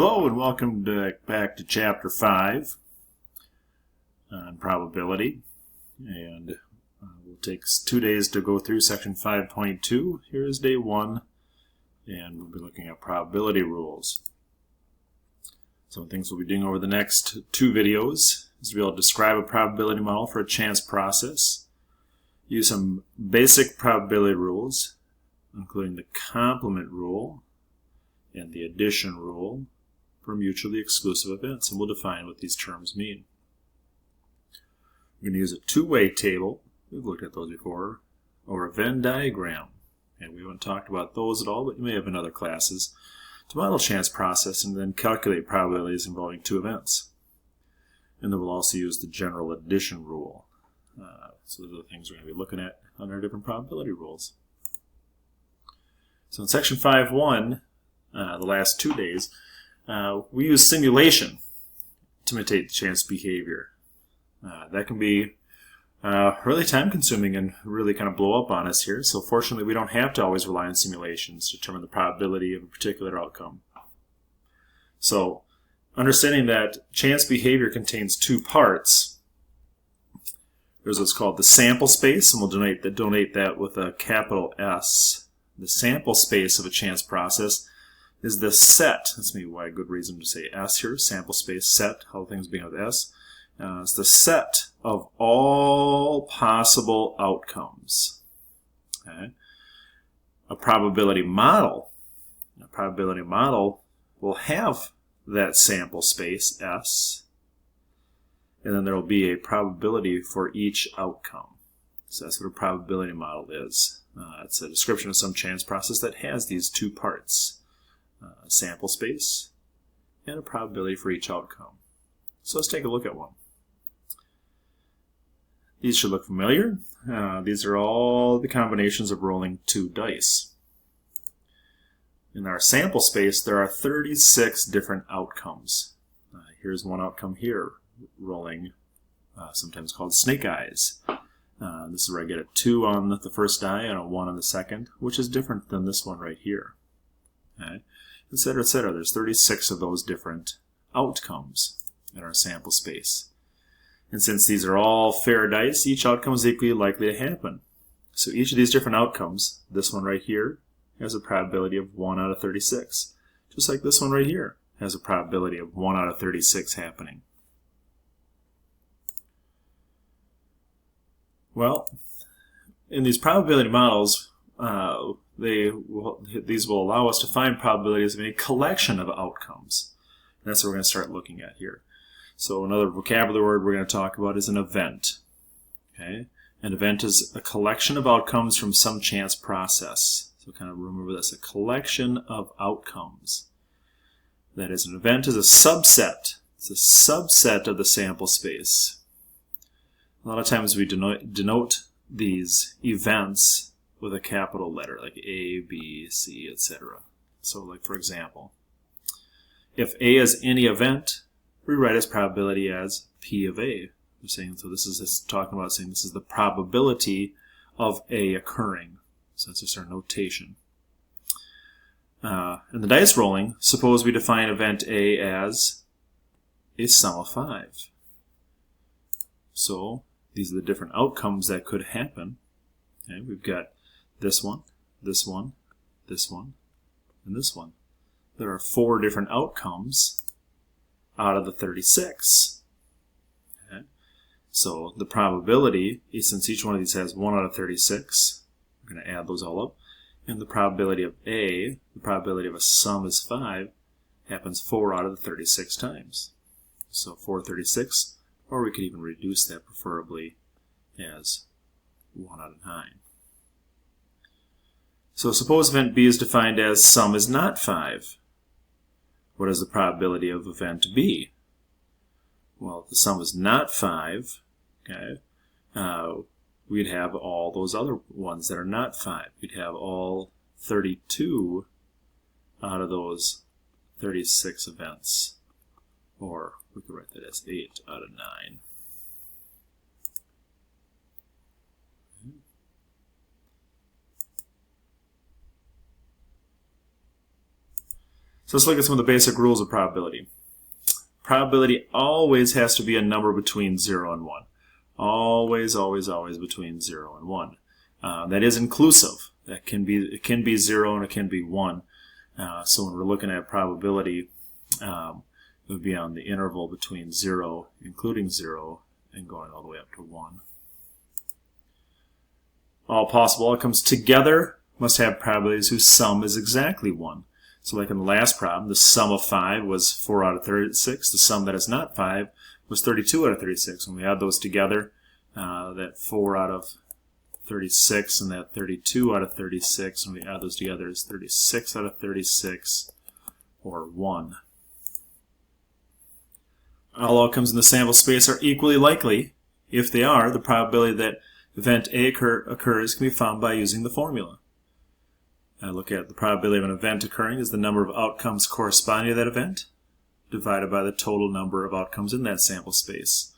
Hello and welcome back to Chapter 5 on probability. And we'll take 2 days to go through Section 5.2. Here is day 1, and we'll be looking at probability rules. Some things we'll be doing over the next 2 videos is to be able to describe a probability model for a chance process, use some basic probability rules, including the complement rule and the addition rule for mutually exclusive events, and we'll define what these terms mean. We're going to use a two-way table, we've looked at those before, or a Venn diagram, and we haven't talked about those at all, but you may have in other classes, to model chance process and then calculate probabilities involving 2 events. And then we'll also use the general addition rule. So those are the things we're going to be looking at on our different probability rules. So in Section 5.1, the last 2 days, we use simulation to imitate chance behavior. That can be really time-consuming and really kind of blow up on us here. So fortunately, we don't have to always rely on simulations to determine the probability of a particular outcome. So understanding that chance behavior contains 2 parts, there's what's called the sample space, and we'll denote that with a capital S. The sample space of a chance process is the set. That's maybe why a good reason to say S here. Sample space, set, how things begin with S. It's the set of all possible outcomes. Okay? A probability model will have that sample space, S, and then there will be a probability for each outcome. So that's what a probability model is. It's a description of some chance process that has these 2 parts. A sample space, and a probability for each outcome. So let's take a look at one. These should look familiar. These are all the combinations of rolling 2 dice. In our sample space, there are 36 different outcomes. Here's one outcome here, rolling, sometimes called snake eyes. This is where I get a 2 on the first die and a 1 on the second, which is different than this one right here. Okay? Etc., etc. There's 36 of those different outcomes in our sample space. And since these are all fair dice, each outcome is equally likely to happen. So each of these different outcomes, this one right here, has a probability of 1 out of 36. Just like this one right here has a probability of 1 out of 36 happening. Well, in these probability models, these will allow us to find probabilities of a collection of outcomes. And that's what we're going to start looking at here. So another vocabulary word we're going to talk about is an event. Okay? An event is a collection of outcomes from some chance process. So kind of remember this, a collection of outcomes. That is, an event is a subset. It's a subset of the sample space. A lot of times we denote these events with a capital letter, like A, B, C, etc. So, like for example, if A is any event, we write its probability as P of A. We're saying, so this is talking about saying this is the probability of A occurring. So that's just our notation. In the dice rolling, suppose we define event A as a sum of 5. So these are the different outcomes that could happen. Okay, we've got this one, this one, this one, and this one. There are 4 different outcomes out of the 36. Okay? So the probability, since each one of these has 1 out of 36, we're going to add those all up. And the probability of A, the probability of a sum is 5, happens 4 out of the 36 times. So 436, or we could even reduce that preferably as 1 out of 9. So suppose event B is defined as sum is not 5. What is the probability of event B? Well, if the sum is not 5, okay, we'd have all those other ones that are not 5. We'd have all 32 out of those 36 events. Or we could write that as 8 out of 9. So let's look at some of the basic rules of probability. Probability always has to be a number between 0 and 1. Always, always, always between 0 and 1. That is inclusive. It can be 0 and it can be 1. So when we're looking at probability, it would be on the interval between 0, including 0, and going all the way up to 1. All possible outcomes together must have probabilities whose sum is exactly 1. So like in the last problem, the sum of 5 was 4 out of 36. The sum that is not 5 was 32 out of 36. When we add those together, that 4 out of 36 and that 32 out of 36, when we add those together, is 36 out of 36, or 1. All outcomes in the sample space are equally likely. If they are, the probability that event A occurs can be found by using the formula. Look at the probability of an event occurring is the number of outcomes corresponding to that event divided by the total number of outcomes in that sample space.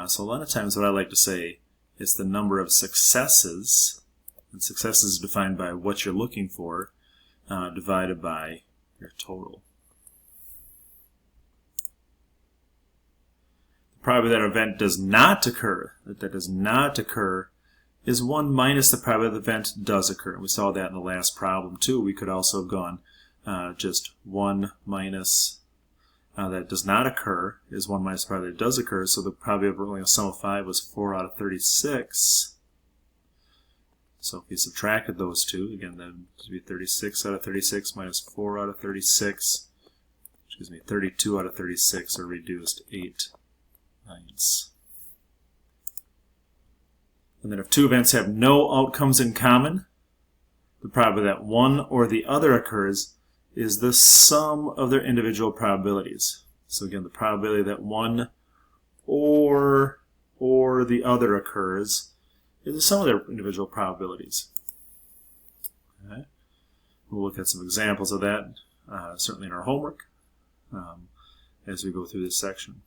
So a lot of times what I like to say is the number of successes, and successes is defined by what you're looking for, divided by your total. The probability that an event does not occur, is 1 minus the probability the event does occur. We saw that in the last problem too. We could also have gone just 1 minus that does not occur is 1 minus the probability that does occur. So the probability of rolling a sum of 5 was 4 out of 36. So if we subtracted those two, again, that would be 36 out of 36 minus 4 out of 36. 32 out of 36, or reduced 8/9. And then if two events have no outcomes in common, the probability that one or the other occurs is the sum of their individual probabilities. So again, the probability that one or the other occurs is the sum of their individual probabilities. Okay. We'll look at some examples of that, certainly in our homework, as we go through this section.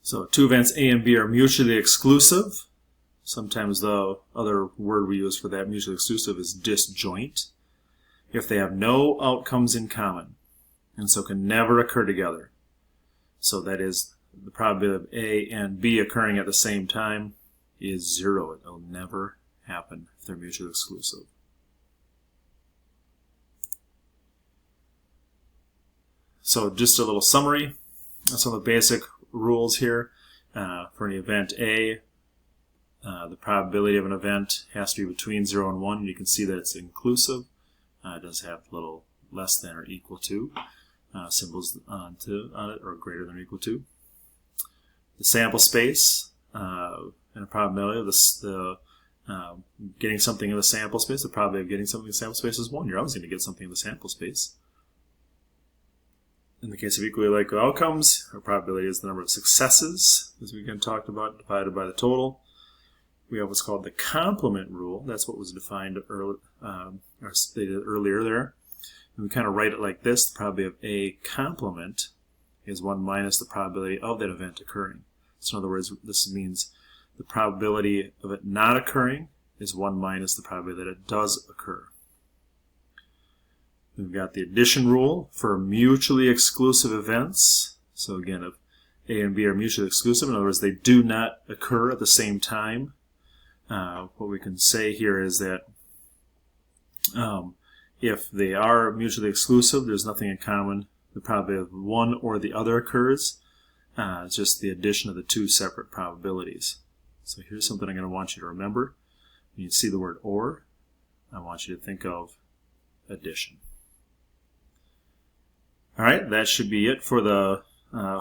So two events A and B are mutually exclusive. Sometimes the other word we use for that, mutually exclusive, is disjoint. If they have no outcomes in common, and so can never occur together. So that is, the probability of A and B occurring at the same time is 0. It will never happen if they're mutually exclusive. So just a little summary of some of the basic rules here. For an event A, the probability of an event has to be between 0 and 1. You can see that it's inclusive. It does have a little less than or equal to symbols on it, or greater than or equal to. The sample space and the probability of getting something in the sample space, the probability of getting something in the sample space is 1. You're always going to get something in the sample space. In the case of equally likely outcomes, our probability is the number of successes, as we again talked about, divided by the total. We have what's called the complement rule. That's what was defined or stated earlier there. And we kind of write it like this. The probability of A complement is 1 minus the probability of that event occurring. So in other words, this means the probability of it not occurring is 1 minus the probability that it does occur. We've got the addition rule for mutually exclusive events. So again, if A and B are mutually exclusive, in other words, they do not occur at the same time, what we can say here is that if they are mutually exclusive, there's nothing in common, the probability of one or the other occurs. It's just the addition of the two separate probabilities. So here's something I'm going to want you to remember. When you see the word or, I want you to think of addition. All right, that should be it for the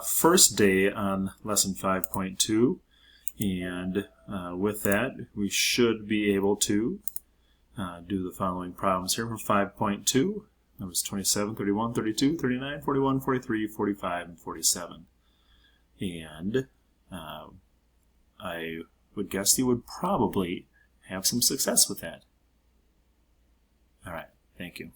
first day on Lesson 5.2. And with that, we should be able to do the following problems here from 5.2. Numbers 27, 31, 32, 39, 41, 43, 45, and 47. And I would guess you would probably have some success with that. All right, thank you.